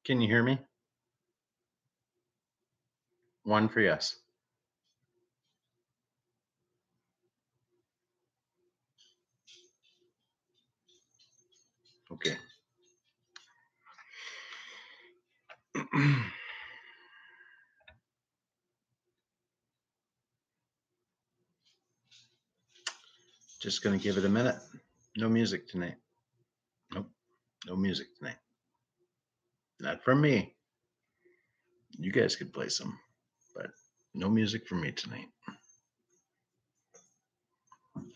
Can you hear me? One for yes. Okay. Just going to give it a minute. No music tonight. Nope. No music tonight. Not from me. You guys could play some, but no music from me tonight.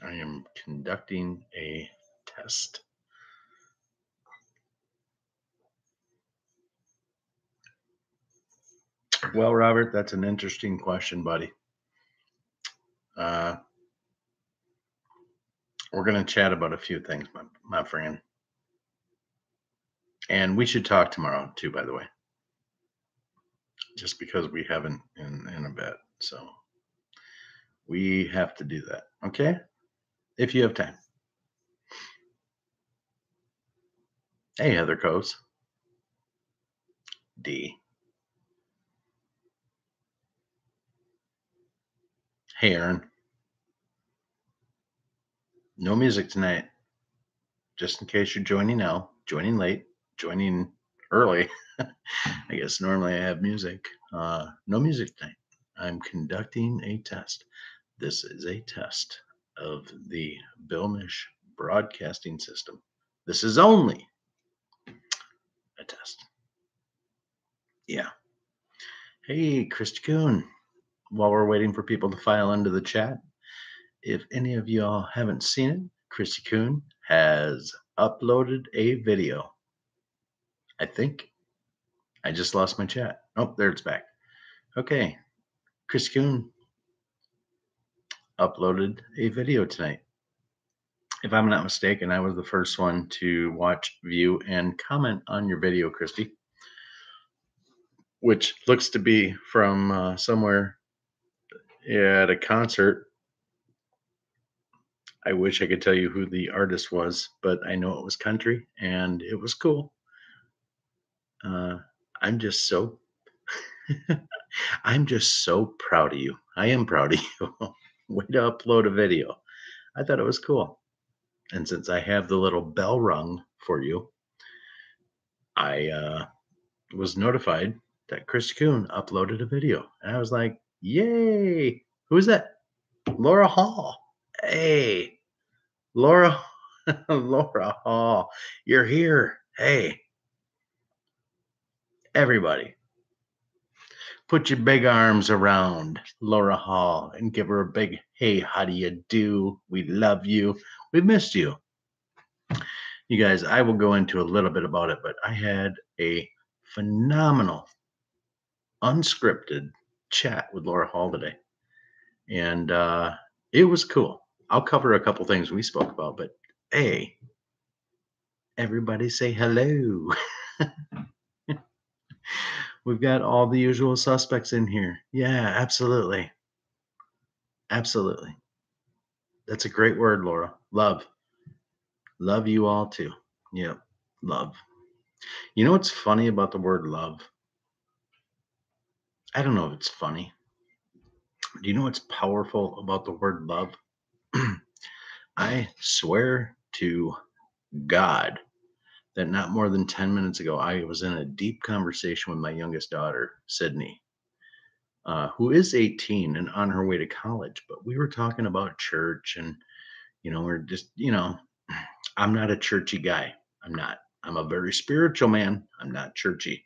I am conducting a test. Well, Robert, that's an interesting question, buddy. Uh, we're going to chat about a few things, my friend. And we should talk tomorrow, too, by the way, just because we haven't in a bit. So we have to do that. Okay. If you have time. Hey, Heather Coase. D. Hey, Aaron. No music tonight. Just in case you're joining now, joining late, joining early. I guess normally I have music. No music tonight. I'm conducting a test. This is a test of the Bilmish broadcasting system. This is only a test. Yeah. Hey, Christy Coon. While we're waiting for people to file into the chat, if any of y'all haven't seen it, Christy Coon has uploaded a video. I think I just lost my chat. Oh, there it's back. Okay. Chris Coon uploaded a video tonight. If I'm not mistaken, I was the first one to watch, view, and comment on your video, Christy, which looks to be from somewhere at a concert. I wish I could tell you who the artist was, but I know it was country and it was cool. I'm just so I'm just so proud of you. I am proud of you. Way to upload a video. I thought it was cool. And since I have the little bell rung for you, I was notified that Chris Coon uploaded a video. And I was like, yay. Who's that? Laura Hall. Hey, Laura, Laura Hall, you're here. Hey, everybody, put your big arms around Laura Hall and give her a big, hey, how do you do? We love you. We missed you. You guys, I will go into a little bit about it, but I had a phenomenal, unscripted chat with Laura Hall today. And it was cool. I'll cover a couple things we spoke about, but hey, everybody say hello. We've got all the usual suspects in here. Yeah, absolutely. Absolutely. That's a great word, Laura. Love. Love you all too. Yep. Love. You know what's funny about the word love? I don't know if it's funny. Do you know what's powerful about the word love? I swear to God that not more than 10 minutes ago, I was in a deep conversation with my youngest daughter, Sydney, who is 18 and on her way to college. But we were talking about church and, we're just, I'm not a churchy guy. I'm not. I'm a very spiritual man. I'm not churchy.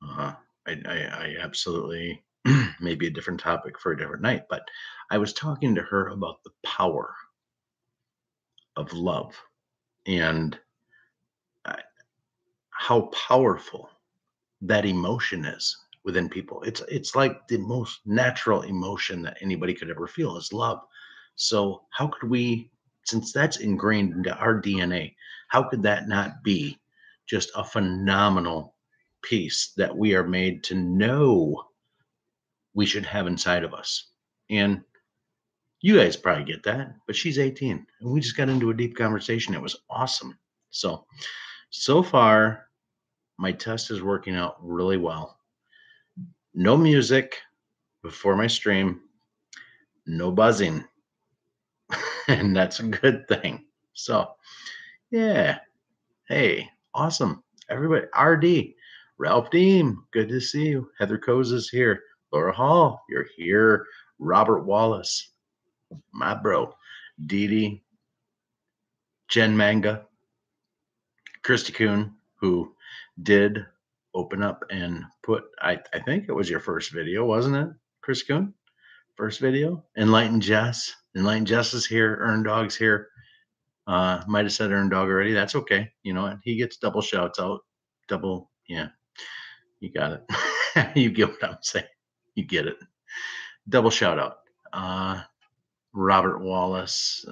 I absolutely maybe a different topic for a different night, but I was talking to her about the power of love and uh, how powerful that emotion is within people. It's like the most natural emotion that anybody could ever feel is love. So how could we, since that's ingrained into our DNA, how could that not be just a phenomenal piece that we are made to know we should have inside of us? And you guys probably get that, but she's 18 and we just got into a deep conversation. It was awesome. So far my test is working out really well. No music before my stream, no buzzing, and that's a good thing. So, yeah. Hey, awesome. Everybody, RD, Ralph Deem, good to see you. Heather Coase is here. Laura Hall, you're here. Robert Wallace, my bro. Dee Dee, Jen Manga, Christy Kuhn, who did open up and put, I think it was your first video, wasn't it, Chris Kuhn? First video. Enlightened Jess. Enlightened Jess is here. Earn Dog's here. Might have said Earn Dog already. That's okay. You know what? He gets double shouts out. Double, yeah. You got it. You get what I'm saying. You get it. Double shout out. Robert Wallace.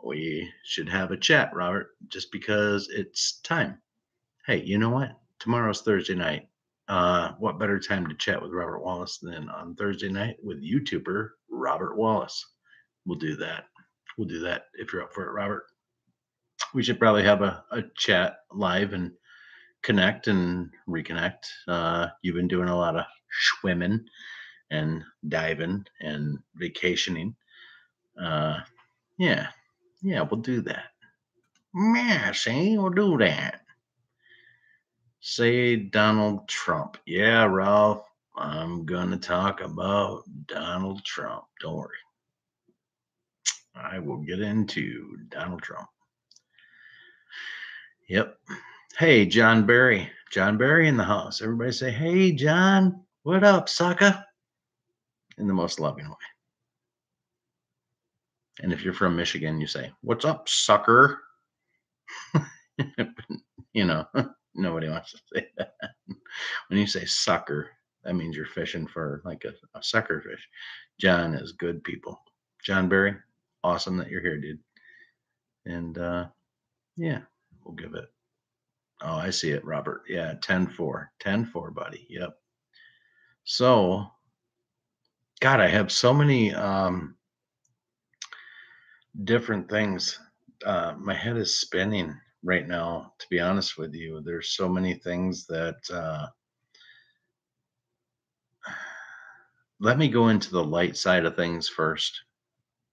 We should have a chat, Robert, just because it's time. Hey, you know what? Tomorrow's Thursday night. What better time to chat with Robert Wallace than on Thursday night with YouTuber Robert Wallace? We'll do that. We'll do that if you're up for it, Robert. We should probably have a chat live and connect and reconnect. You've been doing a lot of swimming and diving and vacationing. Yeah, we'll do that. Yeah, see, we'll do that. Say Donald Trump. Yeah, Ralph, I'm gonna talk about Donald Trump. Don't worry. I will get into Donald Trump. Yep. Hey, John Barry. John Barry in the house. Everybody say, hey, John, what up, sucker? In the most loving way. And if you're from Michigan, you say, what's up, sucker? You know, nobody wants to say that. When you say sucker, that means you're fishing for like a sucker fish. John is good people. John Barry, awesome that you're here, dude. And yeah, we'll give it. Oh, I see it, Robert. Yeah, 10-4. 10-4, buddy. Yep. So, God, I have so many different things. My head is spinning right now, to be honest with you. There's so many things that let me go into the light side of things first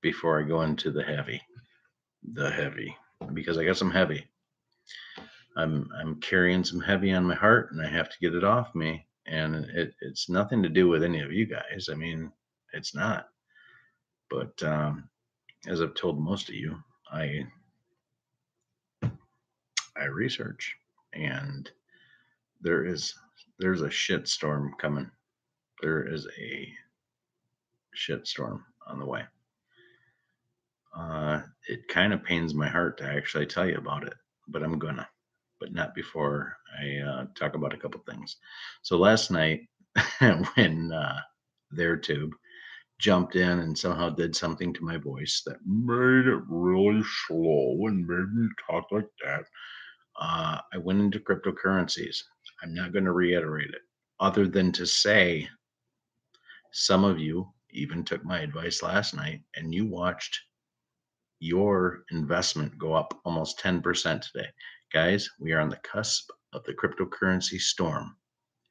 before I go into the heavy. The heavy, because I got some heavy. I'm carrying some heavy on my heart, and I have to get it off me. And it's nothing to do with any of you guys. I mean, it's not. But as I've told most of you, I research, and there's a shit storm coming. There is a shit storm on the way. It kind of pains my heart to actually tell you about it, but I'm gonna. But not before I talk about a couple things. So last night, when their tube jumped in and somehow did something to my voice that made it really slow and made me talk like that, I went into cryptocurrencies. I'm not going to reiterate it, other than to say some of you even took my advice last night and you watched your investment go up almost 10% today. Guys, we are on the cusp of the cryptocurrency storm.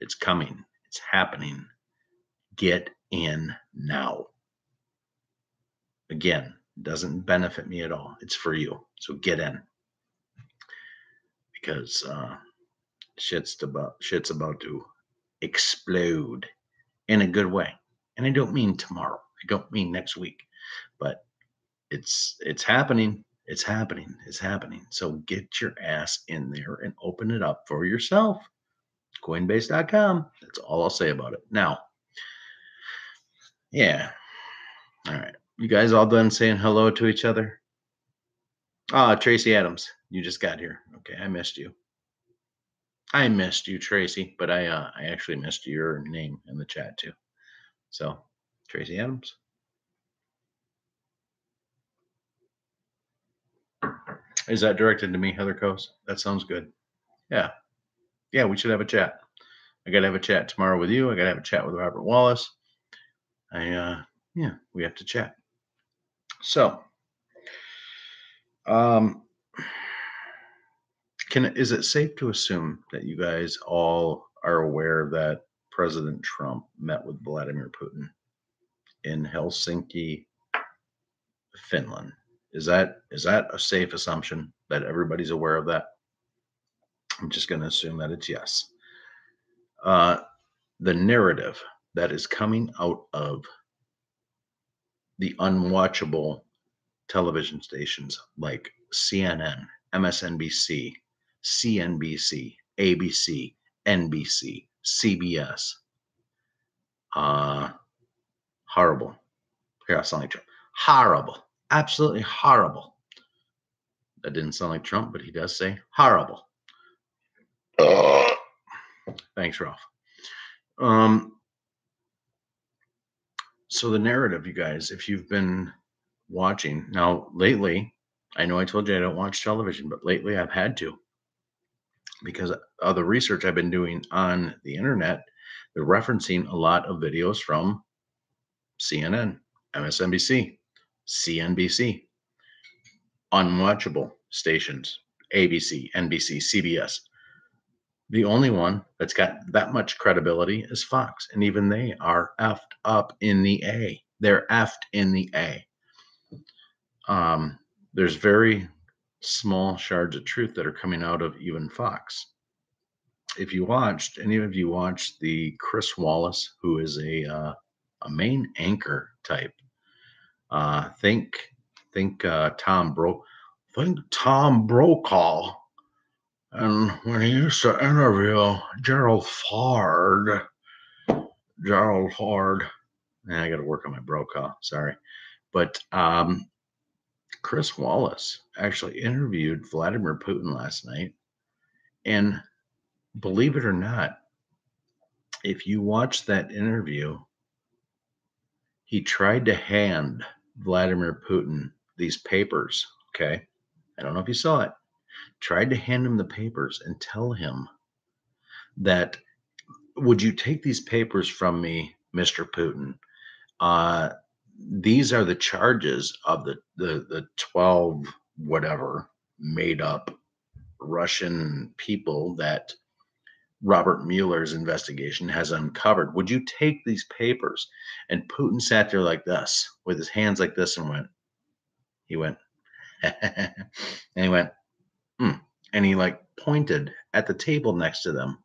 It's coming, it's happening. Get in now. Again, doesn't benefit me at all. It's for you. So get in. Because shit's about to explode in a good way. And I don't mean tomorrow. I don't mean next week. But it's happening. It's happening. It's happening. So get your ass in there and open it up for yourself. Coinbase.com. That's all I'll say about it. Now, yeah. All right. You guys all done saying hello to each other? Tracy Adams, you just got here. Okay, I missed you. I missed you, Tracy, but I actually missed your name in the chat too. So, Tracy Adams. Is that directed to me, Heather Coase? That sounds good. Yeah. Yeah, we should have a chat. I got to have a chat tomorrow with you. I got to have a chat with Robert Wallace. Yeah, we have to chat. So, Is it safe to assume that you guys all are aware that President Trump met with Vladimir Putin in Helsinki, Finland? Is that a safe assumption that everybody's aware of that? I'm just going to assume that it's yes. Uh, the narrative that is coming out of the unwatchable television stations like CNN, MSNBC, CNBC, ABC, NBC, CBS. Uh, horrible. Here, I sound like Trump. Horrible. Absolutely horrible. That didn't sound like Trump, but he does say horrible. Thanks, Ralph. So the narrative, you guys, if you've been watching now lately, I know I told you I don't watch television, but lately I've had to because of the research I've been doing on the internet. They're referencing a lot of videos from CNN, MSNBC, CNBC, unwatchable stations, ABC, NBC, CBS. The only one that's got that much credibility is Fox, and even they are effed up in the A. They're effed in the A. There's very small shards of truth that are coming out of even Fox. If you watched, any of you watched the Chris Wallace, who is a main anchor type. Think Tom Brokaw, and when he used to interview Gerald Ford. I got to work on my Brokaw. Sorry, but Chris Wallace actually interviewed Vladimir Putin last night, and believe it or not, if you watch that interview, he tried to hand Vladimir Putin these papers. Okay. I don't know if you saw it. Tried to hand him the papers and tell him that, would you take these papers from me, Mr. Putin? These are the charges of the 12 whatever made up Russian people that Robert Mueller's investigation has uncovered. Would you take these papers? And Putin sat there like this with his hands like this and he went, and he went, and he like pointed at the table next to them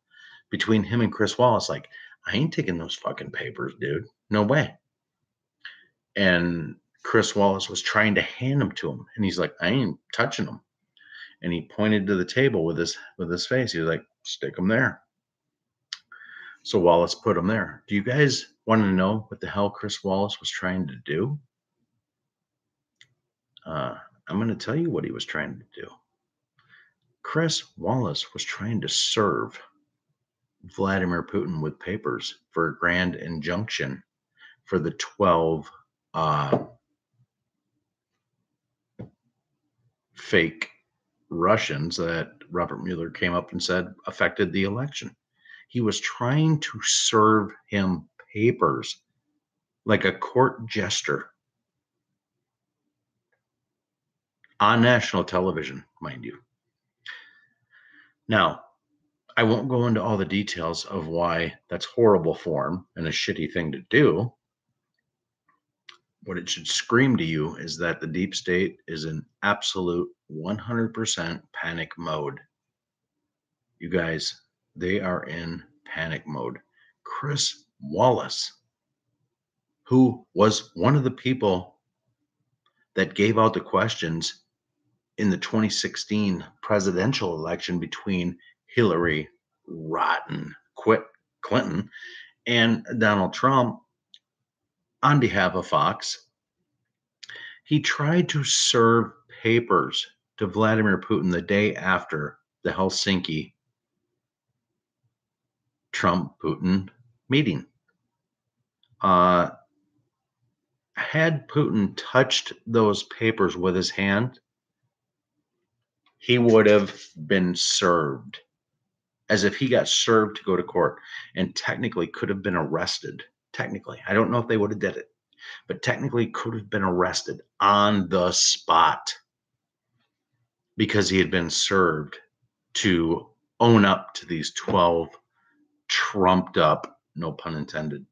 between him and Chris Wallace, like, I ain't taking those fucking papers, dude. No way. And Chris Wallace was trying to hand them to him, and he's like, I ain't touching them. And he pointed to the table with his face. He was like, stick them there. So Wallace put them there. Do you guys want to know what the hell Chris Wallace was trying to do? I'm going to tell you what he was trying to do. Chris Wallace was trying to serve Vladimir Putin with papers for a grand injunction for the 12 fake Russians that Robert Mueller came up and said affected the election. He was trying to serve him papers like a court jester on national television, mind you. Now, I won't go into all the details of why that's horrible form and a shitty thing to do. What it should scream to you is that the deep state is in absolute 100% panic mode. You guys, they are in panic mode. Chris Wallace, who was one of the people that gave out the questions in the 2016 presidential election between Hillary Clinton and Donald Trump, on behalf of Fox, he tried to serve papers to Vladimir Putin the day after the Helsinki Trump-Putin meeting. Had Putin touched those papers with his hand, he would have been served, as if he got served to go to court, and technically could have been arrested. Technically, I don't know if they would have did it, but technically could have been arrested on the spot because he had been served to own up to these 12 trumped up, no pun intended,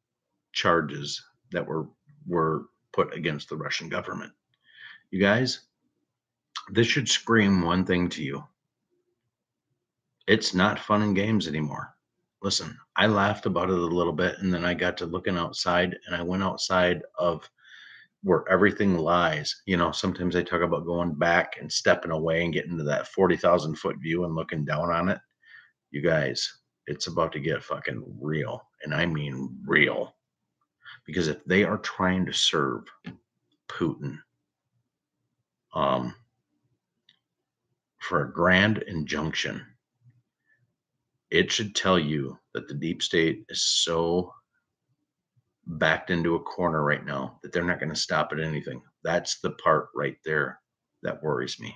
charges that were put against the Russian government. You guys, this should scream one thing to you. It's not fun and games anymore. Listen, I laughed about it a little bit, and then I got to looking outside, and I went outside of where everything lies. You know, sometimes I talk about going back and stepping away and getting to that 40,000-foot view and looking down on it. You guys, it's about to get fucking real. And I mean real. Because if they are trying to serve Putin for a grand injunction, it should tell you that the deep state is so backed into a corner right now that they're not going to stop at anything. That's the part right there that worries me.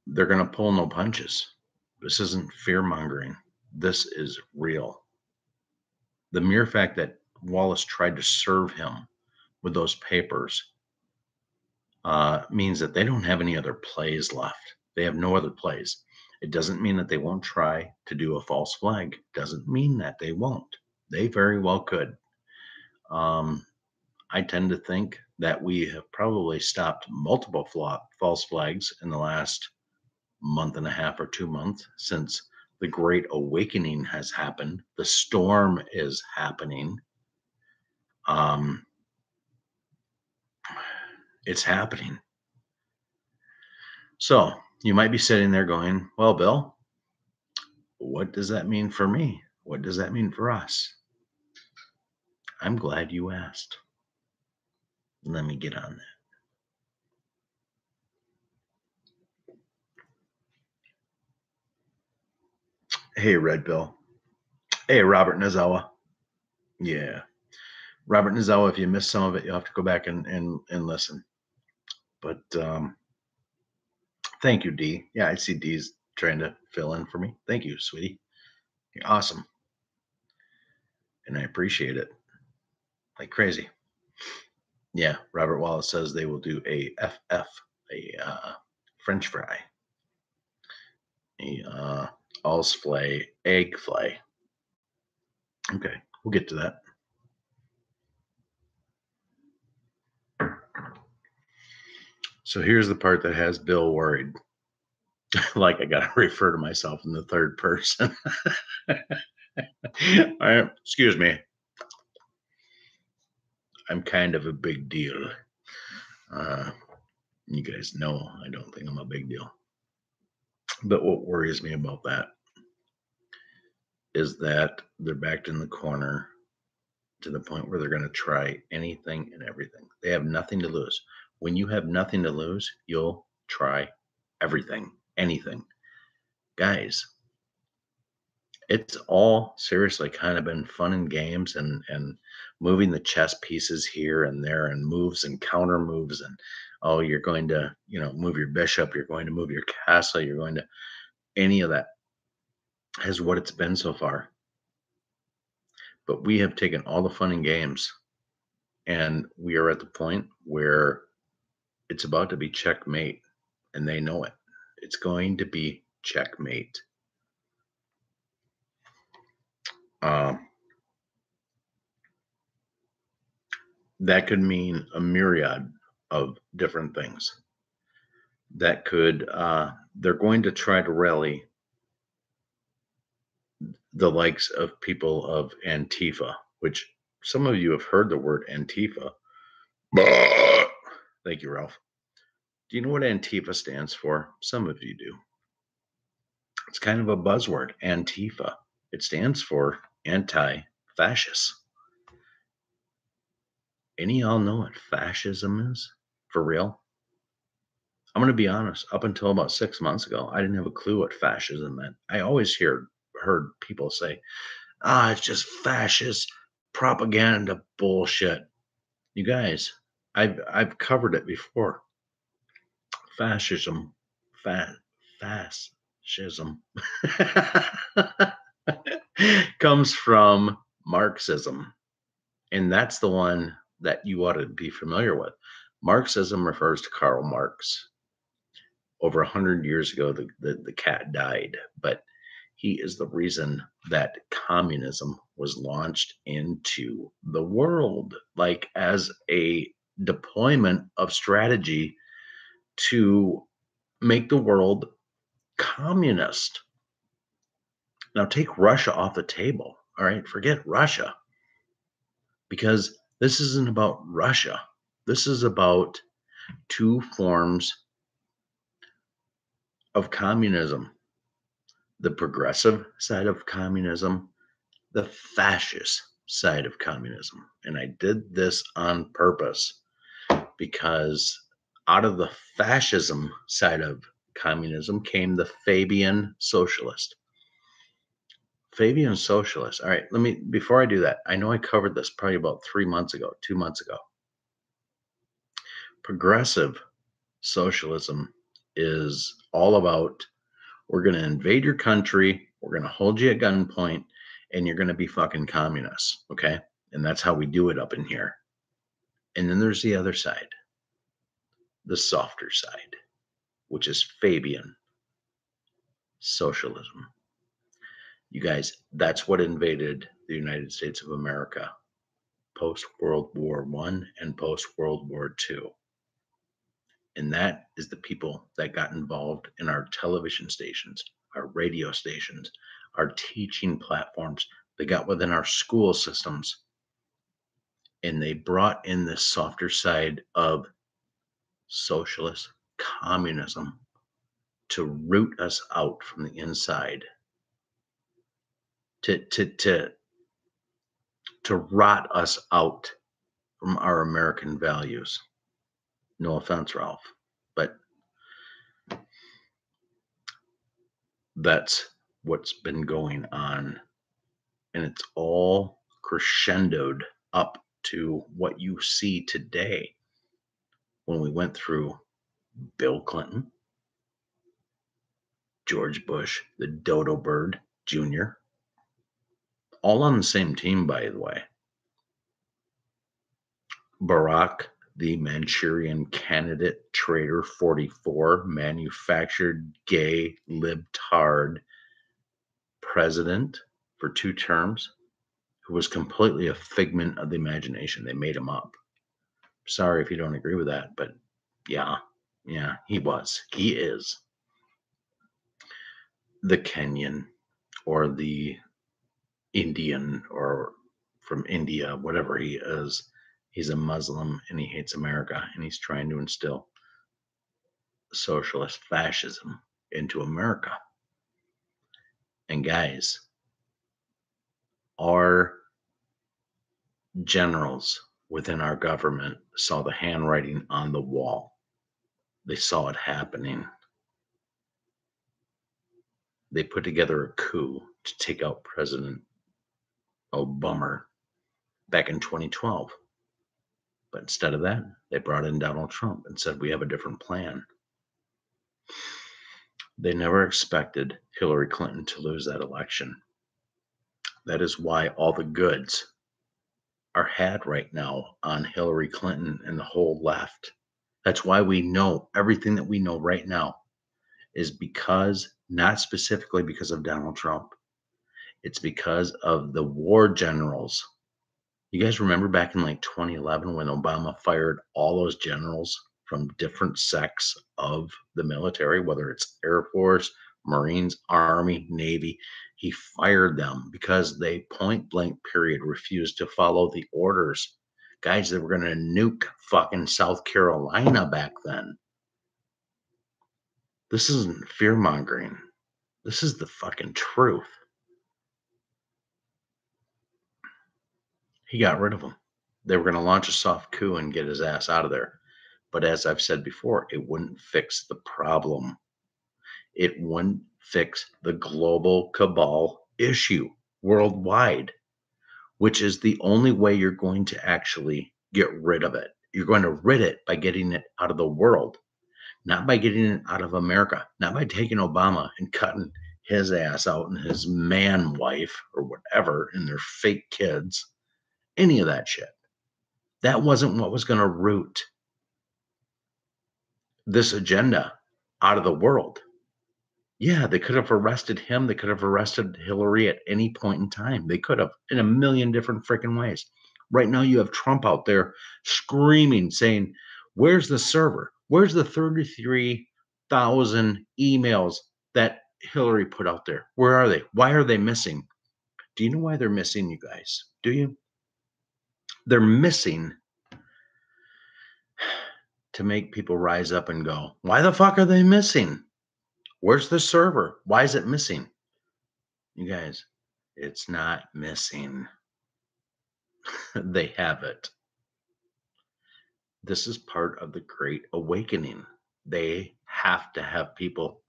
They're going to pull no punches. This isn't fear mongering. This is real. The mere fact that Wallace tried to serve him with those papers means that they don't have any other plays left. They have no other plays. It doesn't mean that they won't try to do a false flag. Doesn't mean that they won't. They very well could. I tend to think that we have probably stopped multiple false flags in the last month and a half or 2 months since the Great Awakening has happened. The storm is happening. It's happening. So you might be sitting there going, well, Bill, what does that mean for me? What does that mean for us? I'm glad you asked. Let me get on that. Hey, Red Bill. Hey, Robert Nazawa. Yeah. Robert Nazawa, if you missed some of it, you'll have to go back and listen. But thank you, D. Yeah, I see D's trying to fill in for me. Thank you, sweetie. You're awesome. And I appreciate it like crazy. Yeah, Robert Wallace says they will do a FF, a French fry, a All's flay, egg flay. Okay, we'll get to that. So here's the part that has Bill worried. Like I got to refer to myself in the third person. Excuse me. I'm kind of a big deal. You guys know I don't think I'm a big deal. But what worries me about that is that they're backed in the corner to the point where they're going to try anything and everything. They have nothing to lose. When you have nothing to lose, you'll try everything, anything. Guys, it's all seriously kind of been fun and games and moving the chess pieces here and there and moves and counter moves and oh, you're going to, move your bishop, you're going to move your castle, you're going to any of that is what it's been so far. But we have taken all the fun and games and we are at the point where it's about to be checkmate and they know it. It's going to be checkmate. That could mean a myriad of different things. That could, they're going to try to rally the likes of people of Antifa, which some of you have heard the word Antifa. Thank you, Ralph. Do you know what Antifa stands for? Some of you do. It's kind of a buzzword, Antifa. It stands for anti-fascist. Any y'all know what fascism is? For real? I'm going to be honest. Up until about 6 months ago, I didn't have a clue what fascism meant. I always heard people say, it's just fascist propaganda bullshit. You guys, I've covered it before. Fascism comes from Marxism. And that's the one that you ought to be familiar with. Marxism refers to Karl Marx. over 100 years ago, the cat died, but he is the reason that communism was launched into the world, like as a deployment of strategy to make the world communist. Now, take Russia off the table. All right, forget Russia, because this isn't about Russia. This is about two forms of communism: the progressive side of communism, the fascist side of communism. And I did this on purpose because out of the fascism side of communism came the Fabian socialist. Fabian socialist. All right, let me, before I do that, I know I covered this probably about 3 months ago, 2 months ago. Progressive socialism is all about, we're going to invade your country, we're going to hold you at gunpoint, and you're going to be fucking communists. Okay. And that's how we do it up in here. And then there's the other side, the softer side, which is Fabian socialism. You guys, that's what invaded the United States of America post World War I and post World War II. And that is the people that got involved in our television stations, our radio stations, our teaching platforms. They got within our school systems, and they brought in this softer side of socialist communism to root us out from the inside, to rot us out from our American values. No offense, Ralph, but that's what's been going on. And it's all crescendoed up to what you see today when we went through Bill Clinton, George Bush, the dodo bird Jr., all on the same team, by the way. Barack, the Manchurian candidate, traitor 44, manufactured gay libtard president for 2 terms, who was completely a figment of the imagination. They made him up. Sorry if you don't agree with that, but yeah, he was. He is. The Kenyan or the Indian or from India, whatever he is, he's a Muslim and he hates America, and he's trying to instill socialist fascism into America. And guys, our generals within our government saw the handwriting on the wall. They saw it happening. They put together a coup to take out President Obama back in 2012. But instead of that, they brought in Donald Trump and said, we have a different plan. They never expected Hillary Clinton to lose that election. That is why all the goods are had right now on Hillary Clinton and the whole left. That's why we know everything that we know right now is because, not specifically because of Donald Trump, it's because of the war generals. You guys remember back in like 2011 when Obama fired all those generals from different sects of the military, whether it's Air Force, Marines, Army, Navy? He fired them because they point blank period refused to follow the orders. Guys, they were going to nuke fucking South Carolina back then. This isn't fear mongering. This is the fucking truth. He got rid of them. They were going to launch a soft coup and get his ass out of there. But as I've said before, it wouldn't fix the problem. It wouldn't fix the global cabal issue worldwide, which is the only way you're going to actually get rid of it. You're going to rid it by getting it out of the world, not by getting it out of America, not by taking Obama and cutting his ass out and his man wife or whatever and their fake kids, any of that shit. That wasn't what was going to root this agenda. out of the world. Yeah, they could have arrested him. They could have arrested Hillary at any point in time. They could have in a million different freaking ways. Right now, you have Trump out there screaming, saying, "Where's the server? Where's the 33,000 emails that Hillary put out there? Where are they? Why are they missing?" Do you know why they're missing, you guys? Do you? They're missing to make people rise up and go, "Why the fuck are they missing? Where's the server? Why is it missing?" You guys, it's not missing. They have it. This is part of the Great Awakening. They have to have people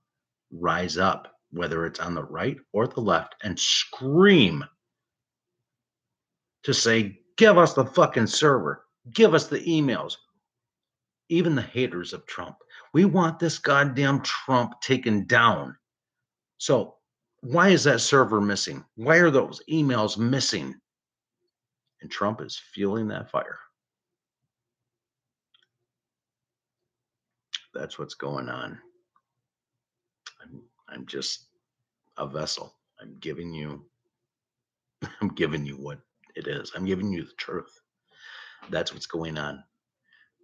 rise up, whether it's on the right or the left, and scream to say, "Give us the fucking server. Give us the emails." Even the haters of Trump. We want this goddamn Trump taken down. So why is that server missing? Why are those emails missing? And Trump is fueling that fire. That's what's going on. I'm just a vessel. I'm giving you what it is. I'm giving you the truth. That's what's going on.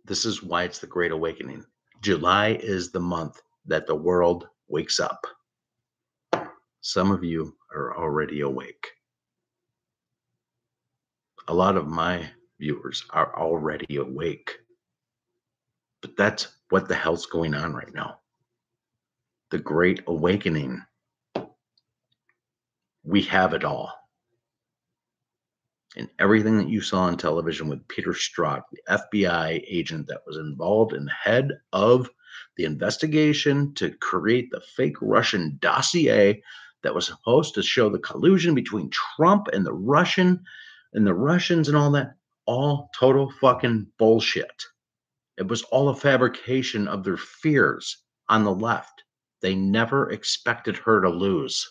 This is why it's the Great Awakening. July is the month that the world wakes up. Some of you are already awake. A lot of my viewers are already awake. But that's what the hell's going on right now. The Great Awakening. We have it all. And everything that you saw on television with Peter Strzok, the FBI agent that was involved in the head of the investigation to create the fake Russian dossier that was supposed to show the collusion between Trump and the Russians and all that, all total fucking bullshit. It was all a fabrication of their fears on the left. They never expected her to lose.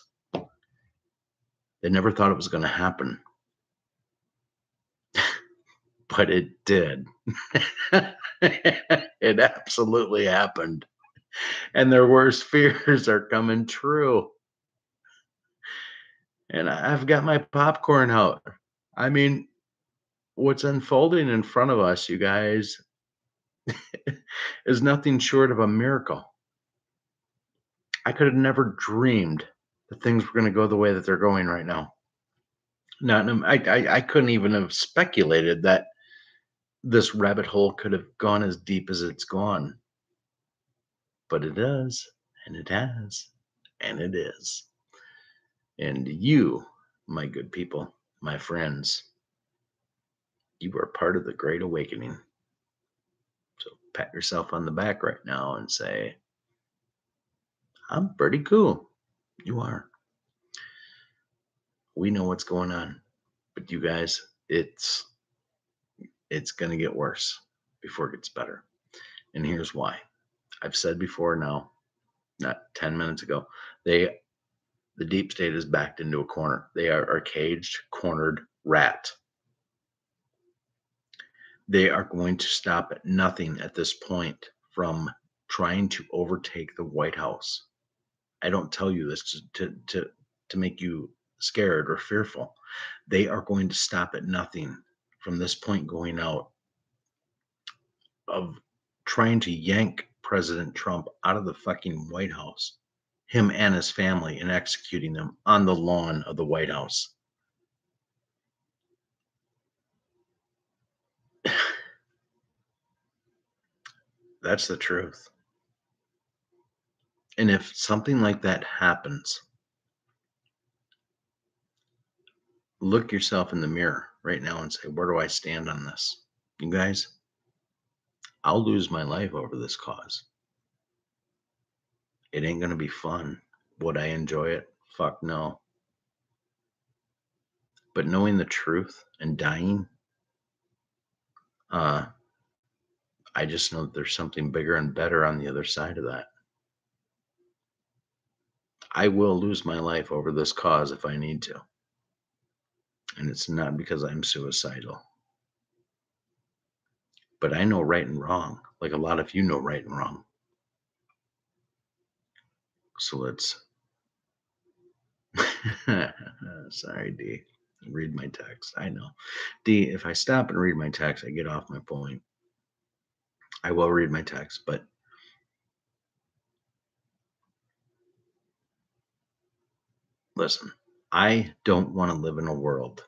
They never thought it was going to happen. But it did. It absolutely happened. And their worst fears are coming true. And I've got my popcorn out. I mean, what's unfolding in front of us, you guys, is nothing short of a miracle. I could have never dreamed that things were going to go the way that they're going right now. I couldn't even have speculated that this rabbit hole could have gone as deep as it's gone. But it does, and it has, and it is. And you, my good people, my friends, you are part of the Great Awakening. So pat yourself on the back right now and say, "I'm pretty cool." You are. We know what's going on. But you guys, it's going to get worse before it gets better. And here's why. I've said before now, not 10 minutes ago, the deep state is backed into a corner. They are a caged, cornered rat. They are going to stop at nothing at this point from trying to overtake the White House. I don't tell you this to make you scared or fearful. They are going to stop at nothing from this point going out of trying to yank President Trump out of the fucking White House, him and his family, and executing them on the lawn of the White House. That's the truth. And if something like that happens, look yourself in the mirror right now and say, where do I stand on this? You guys, I'll lose my life over this cause. It ain't going to be fun. Would I enjoy it? Fuck no. But knowing the truth and dying, I just know that there's something bigger and better on the other side of that. I will lose my life over this cause if I need to. And it's not because I'm suicidal. But I know right and wrong, like a lot of you know right and wrong. So let's. Sorry, D. Read my text. I know. D, if I stop and read my text, I get off my point. I will read my text, but listen, I don't want to live in a world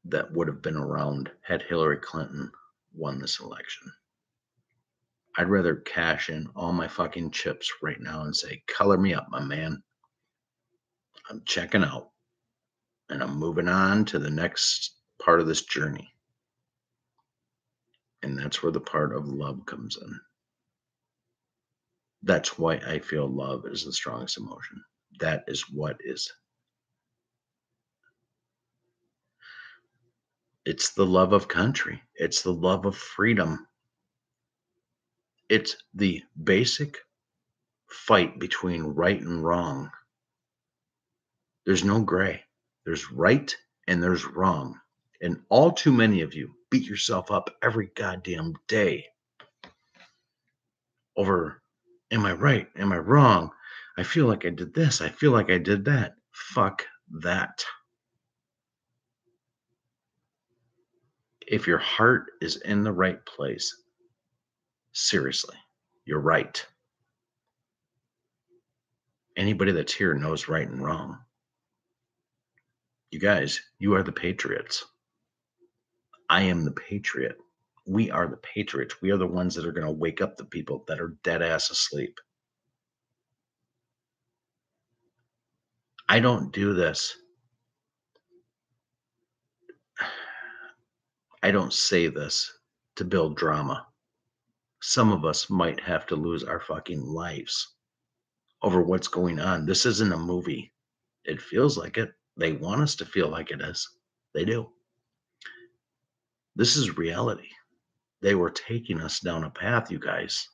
that would have been around had Hillary Clinton won this election. I'd rather cash in all my fucking chips right now and say, color me up, my man. I'm checking out and I'm moving on to the next part of this journey. And that's where the part of love comes in. That's why I feel love is the strongest emotion. That is what is. It's the love of country. It's the love of freedom. It's the basic fight between right and wrong. There's no gray. There's right and there's wrong. And all too many of you beat yourself up every goddamn day over, am I right? Am I wrong? I feel like I did this. I feel like I did that. Fuck that. If your heart is in the right place, seriously, you're right. Anybody that's here knows right and wrong. You guys, you are the patriots. I am the patriot. We are the patriots. We are the ones that are going to wake up the people that are dead ass asleep. I don't do this. I don't say this to build drama. Some of us might have to lose our fucking lives over what's going on. This isn't a movie. It feels like it. They want us to feel like it is. They do. This is reality. They were taking us down a path, you guys.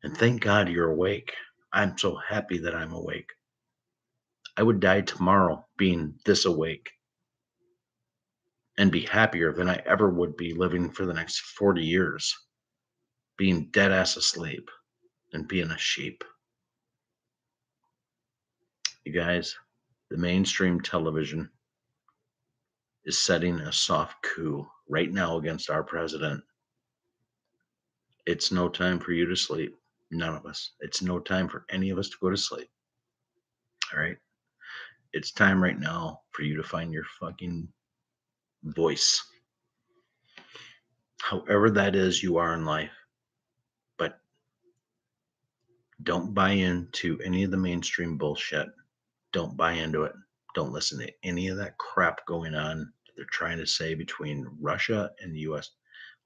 And thank God you're awake. I'm so happy that I'm awake. I would die tomorrow being this awake and be happier than I ever would be living for the next 40 years, being dead ass asleep and being a sheep. You guys, the mainstream television is setting a soft coup right now against our president. It's no time for you to sleep. None of us. It's no time for any of us to go to sleep. All right. It's time right now for you to find your fucking voice. However that is you are in life. But don't buy into any of the mainstream bullshit. Don't buy into it. Don't listen to any of that crap going on that they're trying to say between Russia and the US.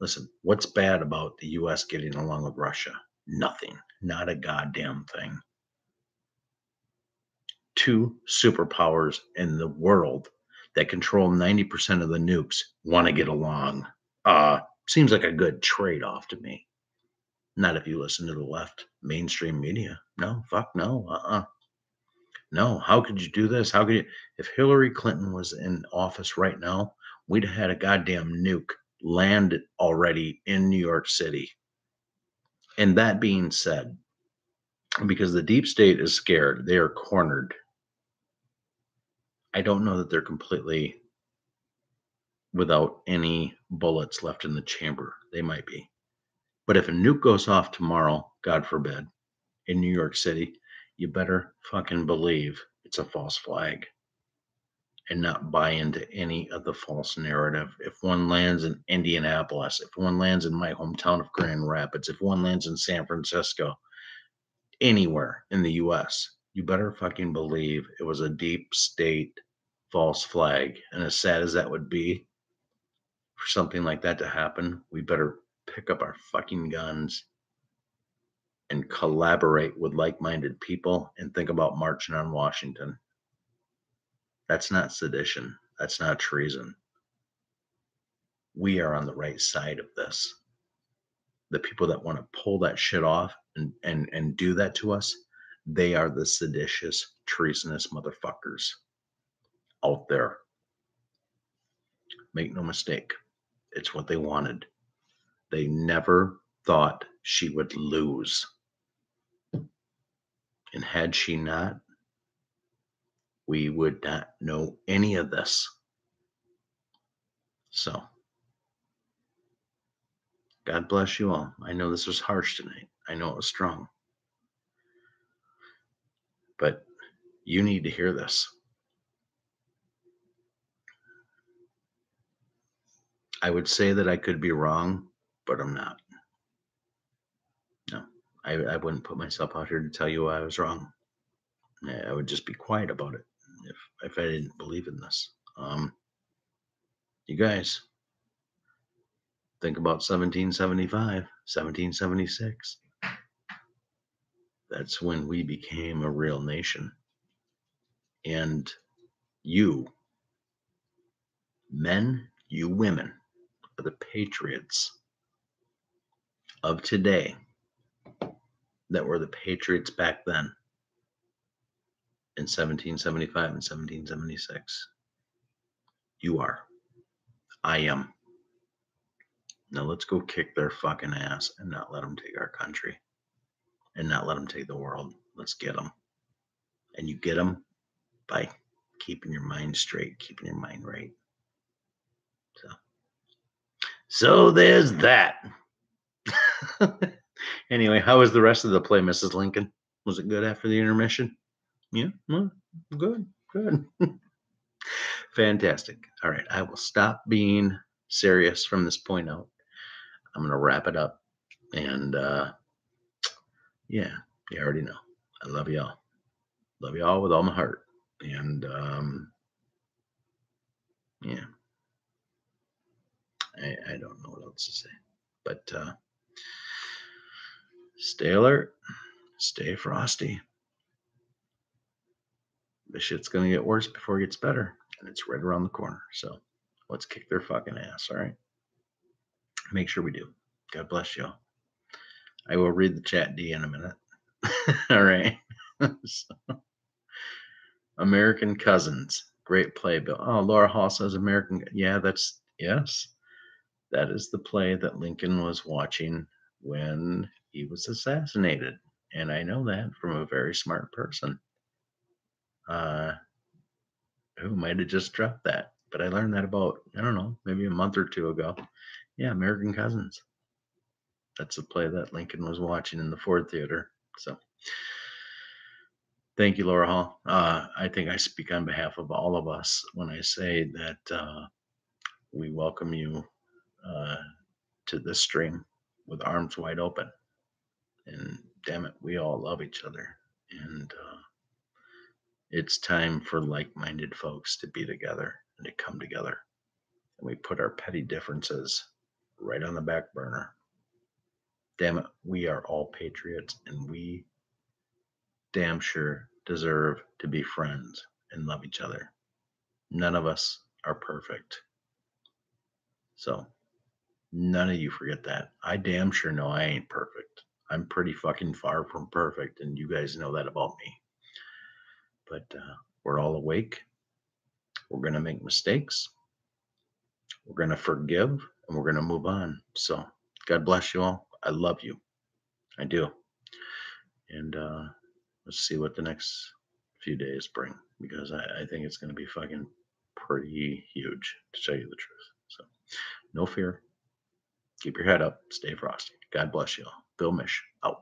Listen, what's bad about the US getting along with Russia? Nothing. Not a goddamn thing. Two superpowers in the world that control 90% of the nukes want to get along. Seems like a good trade-off to me. Not if you listen to the left mainstream media. No, fuck no. No, how could you do this? How could you? If Hillary Clinton was in office right now, we'd have had a goddamn nuke land already in New York City. And that being said, because the deep state is scared, they are cornered. I don't know that they're completely without any bullets left in the chamber. They might be. But if a nuke goes off tomorrow, God forbid, in New York City, you better fucking believe it's a false flag and not buy into any of the false narrative. If one lands in Indianapolis, if one lands in my hometown of Grand Rapids, if one lands in San Francisco, anywhere in the US, you better fucking believe it was a deep state false flag. And as sad as that would be for something like that to happen, we better pick up our fucking guns and collaborate with like-minded people and think about marching on Washington. That's not sedition. That's not treason. We are on the right side of this. The people that want to pull that shit off and do that to us, they are the seditious, treasonous motherfuckers out there. Make no mistake. It's what they wanted. They never thought she would lose. Had she not, we would not know any of this. So, God bless you all. I know this was harsh tonight. I know it was strong, but you need to hear this. I would say that I could be wrong, but I'm not. No, I wouldn't put myself out here to tell you I was wrong. I would just be quiet about it if I didn't believe in this. You guys think about 1775, 1776. That's when we became a real nation. And you, men, you women, are the patriots of today that were the patriots back then in 1775 and 1776. You are. I am. Now let's go kick their fucking ass and not let them take our country and not let them take the world. Let's get them. And you get them by keeping your mind straight, keeping your mind right. So there's that. Anyway, how was the rest of the play, Mrs. Lincoln? Was it good after the intermission? Yeah, well, good. Fantastic. All right, I will stop being serious from this point out. I'm going to wrap it up. And yeah, you already know. I love y'all. Love y'all with all my heart. And yeah, I don't know what else to say. But stay alert, stay frosty. The shit's going to get worse before it gets better. And it's right around the corner. So let's kick their fucking ass. All right. Make sure we do. God bless y'all. I will read the chat D in a minute. All right. So, American Cousins. Great play, Bill. Oh, Laura Hall says American. Yeah, yes. That is the play that Lincoln was watching when he was assassinated. And I know that from a very smart person who might have just dropped that. But I learned that about, I don't know, maybe a month or two ago. Yeah, American Cousins. That's a play that Lincoln was watching in the Ford Theater. So thank you, Laura Hall. I think I speak on behalf of all of us when I say that we welcome you to this stream with arms wide open. And damn it, we all love each other. And it's time for like minded folks to be together and to come together. And we put our petty differences right on the back burner. Damn it, we are all patriots and we damn sure deserve to be friends and love each other. None of us are perfect. So none of you forget that. I damn sure know I ain't perfect. I'm pretty fucking far from perfect, and you guys know that about me. But we're all awake. We're going to make mistakes. We're going to forgive, and we're going to move on. So God bless you all. I love you. I do. And let's see what the next few days bring, because I think it's going to be fucking pretty huge, to tell you the truth. So no fear. Keep your head up. Stay frosty. God bless you all. Bill Mish out.